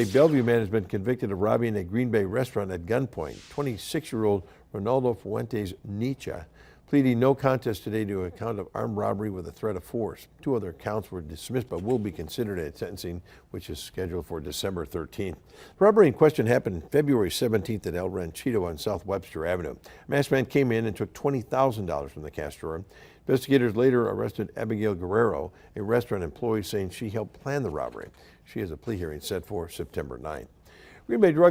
A Bellevue man has been convicted of robbing a Green Bay restaurant at gunpoint. 26-year-old Ronaldo Fuentes Nietzsche pleading no contest today to a count of armed robbery with a threat of force. 2 other counts were dismissed but will be considered at sentencing, which is scheduled for December 13th. The robbery in question happened February 17th at El Ranchito on South Webster Avenue. A masked man came in and took $20,000 from the cash drawer. Investigators later arrested Abigail Guerrero, a restaurant employee, saying she helped plan the robbery. She has a plea hearing set for September 9th. Green Bay drug